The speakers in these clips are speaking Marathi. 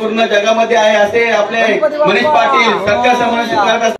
पूर्ण जगामध्ये आहे असे आपले मनीष पाटील सत्य समाज.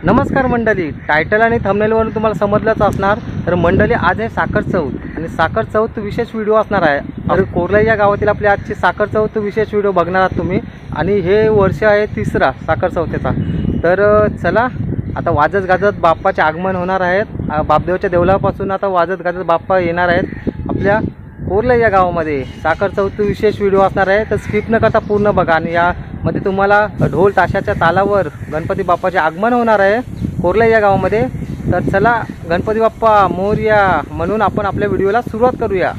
नमस्कार मंडळी, टायटल आणि थंबनेलवरून तुम्हाला समजलंच असणार. तर मंडळी, आज आहे साखर चौथ आणि साखर चौथ विशेष व्हिडिओ असणार आहे. तर कोरलाई या गावातील आपली आजची साखर चौथ विशेष व्हिडिओ बघणार आहात तुम्ही. आणि हे वर्ष आहे तिसरा साखर चौथीचा. तर चला आता वाजत गाजत बाप्पाचे आगमन होणार आहेत. बापदेवच्या देवळापासून आता वाजत गाजत बाप्पा येणार आहेत आपल्या कोरलाई या गावामध्ये. साखर चौथ विशेष व्हिडिओ असणार आहे, तर स्किप न करता पूर्ण बघा. आणि यामध्ये तुम्हाला ढोल ताशाच्या तालावर गणपती बाप्पाचे आगमन होणार आहे कोरलाई या गावामध्ये. तर चला गणपती बाप्पा मोरया म्हणून आपण आपल्या व्हिडिओला सुरुवात करूया.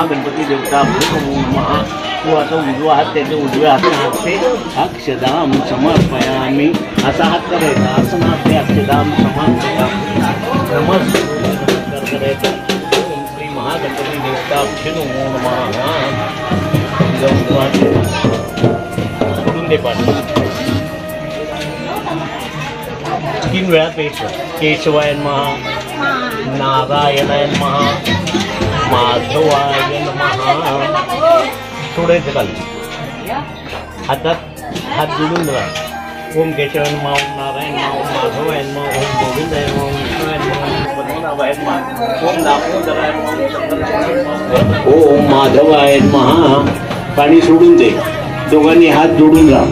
महागणपती देवता नमो नमः. तो असा उजवा हात त्याच्या उजव्या हाताने अक्षदाम समर्पयामी असा हात करायचा असं ना ते अक्षदाम समर्पयामी नमस्कार करायचा. ओम श्री महागणपती देवता नमो नमः. सोडून दे पाठ 3 वेळा केशवाय नमः, नारायणाय नमः, माधवाय नमः. सोडायचं खाली हातात हात जोडून द्या. ओम केशवाय नमः, ओम नारायण नमः, ओम माधवाय नमः, ओम गोविंदाय नमः, ओम विष्णुवाय नमः, ओम पद्मनाभाय नमः, ओम दामोदराय नमः, ओम शंकराय नमः, ओम माधवाय नमः. पाणी सोडून दे. दोघांनी हात जोडून राहा.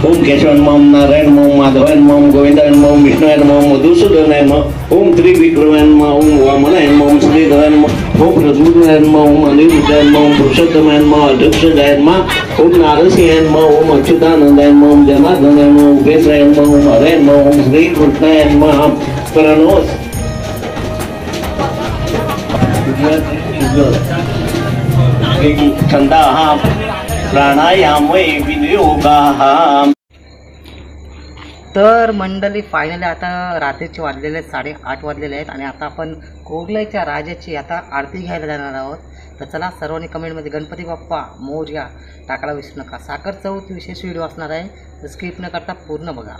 ओम केशवाय नमः, ओम नारायण नमः, ओम माधवाय नमः, ओम गोविंदाय नमः, ओम विष्णुवाय नमः, ओम मधुसूदनाय नमः, ओम त्रिविक्रमाय नमः, ओम वामनाय नमः, ओम श्रीधराय नमः, ओम प्रद्युम्नाय नमः, ओम अनिरुद्धाय नमः, ओम पुरुषोत्तमाय नमः, अध्यक्षाय नमः, ओम नारसिंहाय नमः, ओम अच्युतानंदाय नमः, ओम जनार्दनाय नमः, ओम उपेशाय नमः, ओम हराय नमः, ओम श्रीकृष्णाय नमः. प्रणोस छंदाः प्राणायामय विनियोगाः. तर मंडळी फायनली आता रात्रीचे वाजलेले आहेत 8:30 वाजलेले आहेत आणि आता आपण कोरल्याच्या राजाची आता आरती घ्यायला जाणार आहोत. तर चला सर्वांनी कमेंटमध्ये गणपती बाप्पा मोरया टाकायला विसरू नका. साखर चौथ विशेष व्हिडिओ असणार आहे, तर स्किप न करता पूर्ण बघा.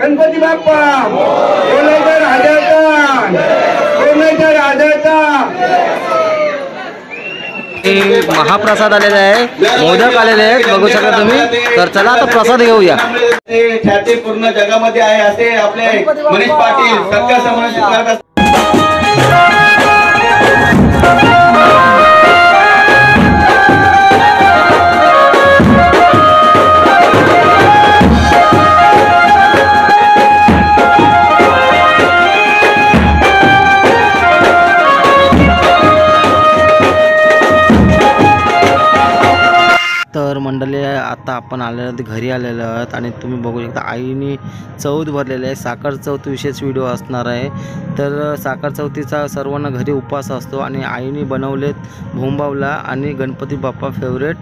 गणपती बाप्पा कोणाच्या राजाचा महाप्रसाद आलेला आहे, मोदक आलेले आहेत, बघू शकता तुम्ही. तर चला आता प्रसाद घेऊया. ख्याती पूर्ण जगामध्ये आहे असे आपले मनीष पाटील सत्कार समाज मंडळी आता आपण आलेलो घरी आलेलो आहोत आणि तुम्ही बघू शकता आईने चौथ भरलेले आहे. साखर चौथ विशेष व्हिडिओ असणार आहे. तर साखर चौथीचा सर्वांना घरी उपवास असतो आणि आईने बनवलेत भोंबावला आणि गणपती बाप्पा फेवरेट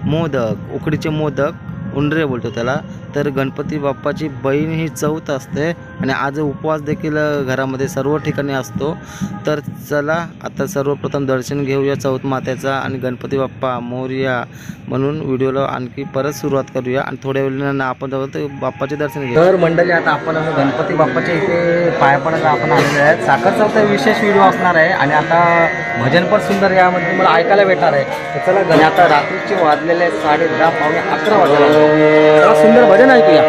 मोदक, उकडीचे मोदक उंडरे बोलतो त्याला. तर गणपती बाप्पाची बहीण ही चौथ असते आणि आज उपवास देखील घरामध्ये सर्व ठिकाणी असतो. तर चला आता सर्वप्रथम दर्शन घेऊया चौथ मातेचा आणि गणपती बाप्पा मोरया म्हणून व्हिडिओला आणखी परत सुरुवात करूया आणि थोड्या वेळानं आपण जाऊ तर बाप्पाचे दर्शन घेऊ. तर मंडळी आता आपण गणपती बाप्पाच्या इथे पाया पडायला आपण आलेले आहेत. साखर चौथचा विशेष व्हिडिओ असणार आहे आणि आता भजन पण सुंदर यामध्ये तुम्हाला ऐकायला भेटणार आहे. तर चला आता रात्रीचे वाजलेले आहेत 10:30 पावणे 11 वाजता. सुंदर भजन ऐकूया.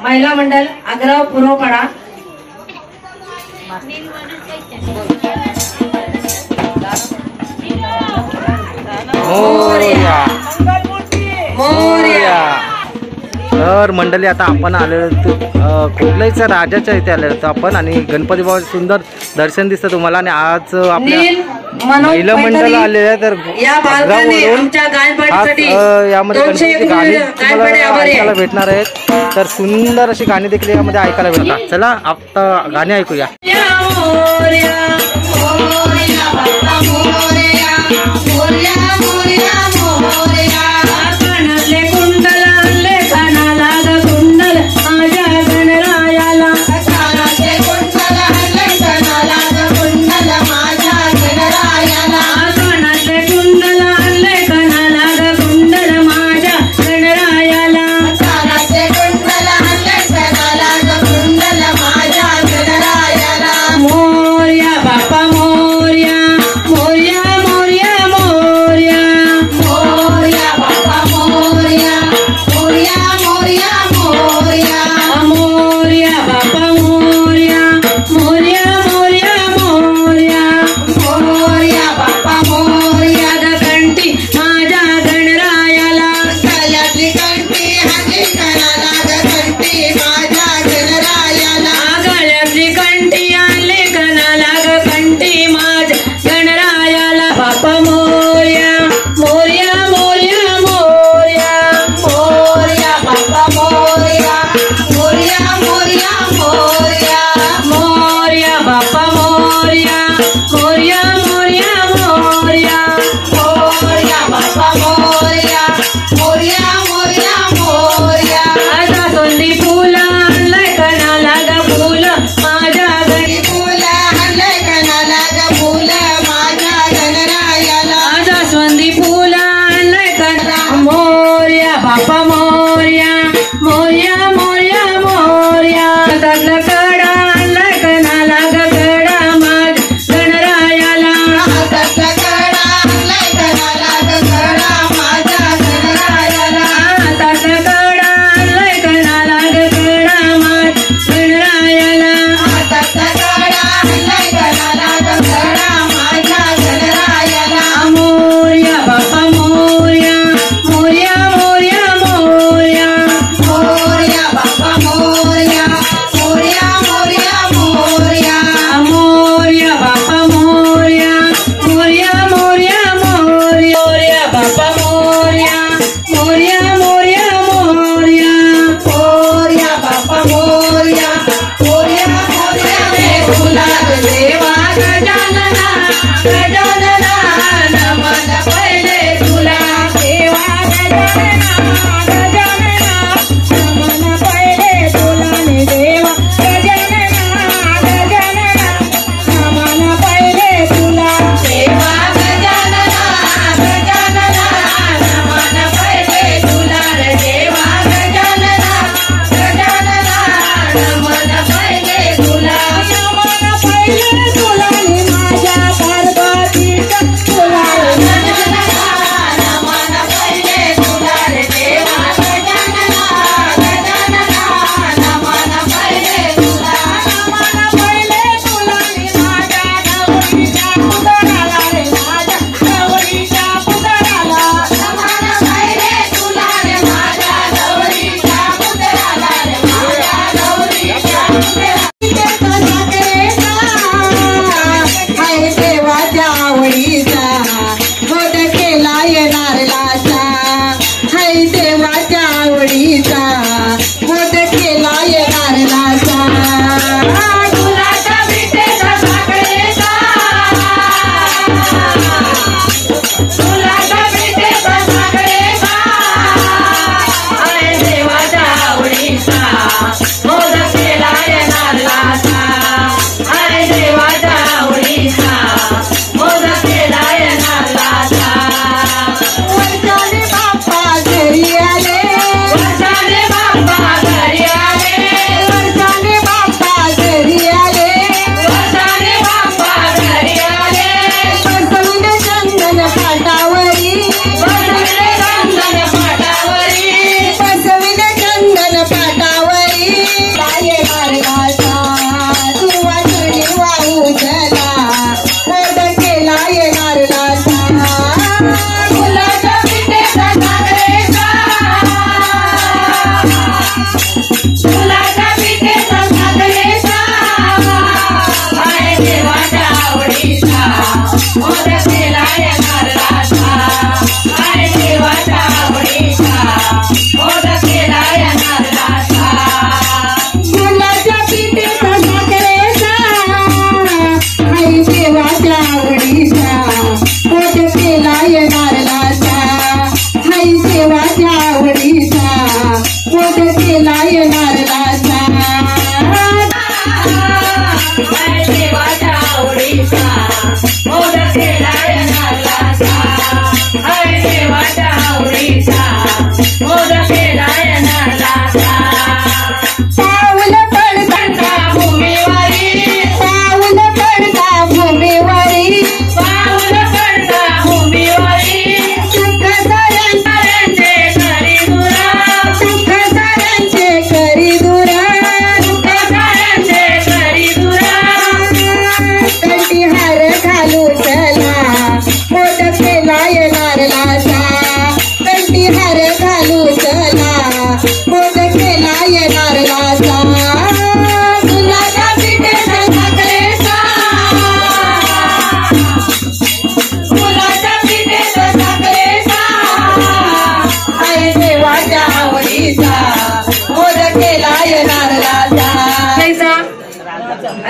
महिला मंडल आग्रह पूर्वपाडा. तर मंडळी आता आपण आलेलो कुठल्याहीच्या राजाच्या इथे आलेलो होतो आपण आणि गणपती बाबा सुंदर दर्शन दिसतं तुम्हाला. आणि आज आपल्या महिला मंडळ आलेले आहे. तर यामध्ये गणपतीची गाणी तुम्हाला ऐकायला भेटणार आहेत. तर सुंदर अशी गाणी देखील यामध्ये ऐकायला भेटतात. चला आता गाणी ऐकूया.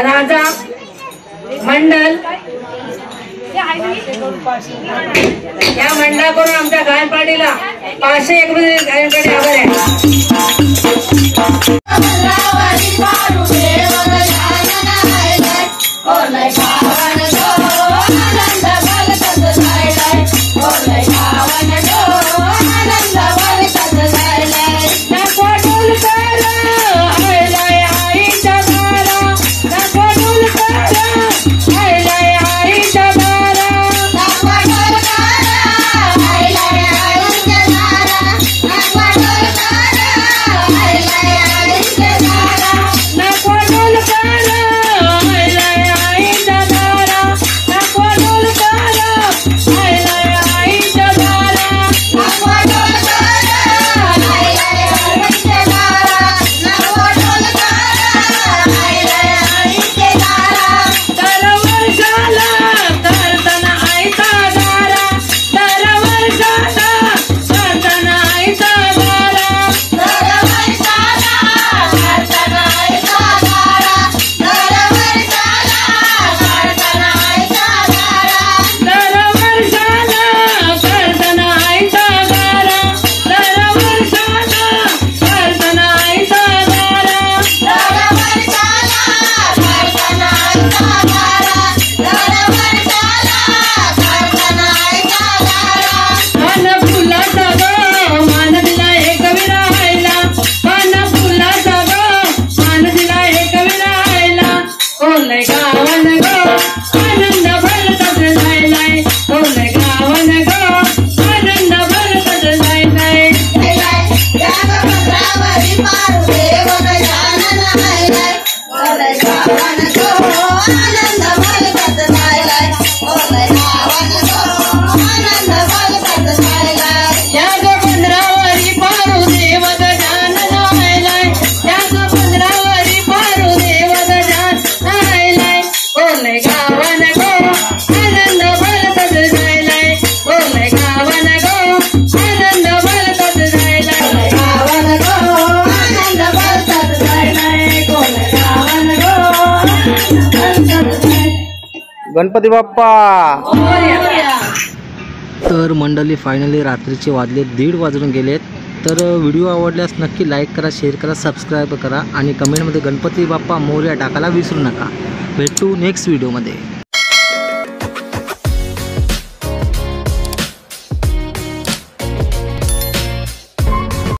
राजा मंडल या मंडळाकडून आमच्या गायनपार्टीला 501 गायनकडे आभार आहे. गणपती बाप्पा. तर मंडळी फायनली रात्रीचे वाजले 1:30 वाजून गेलेत. तर व्हिडिओ आवडल्यास नक्की लाईक करा, शेअर करा, सबस्क्राईब करा आणि कमेंटमध्ये गणपती बाप्पा मोरया टाकायला विसरू नका. भेटू नेक्स्ट व्हिडिओमध्ये.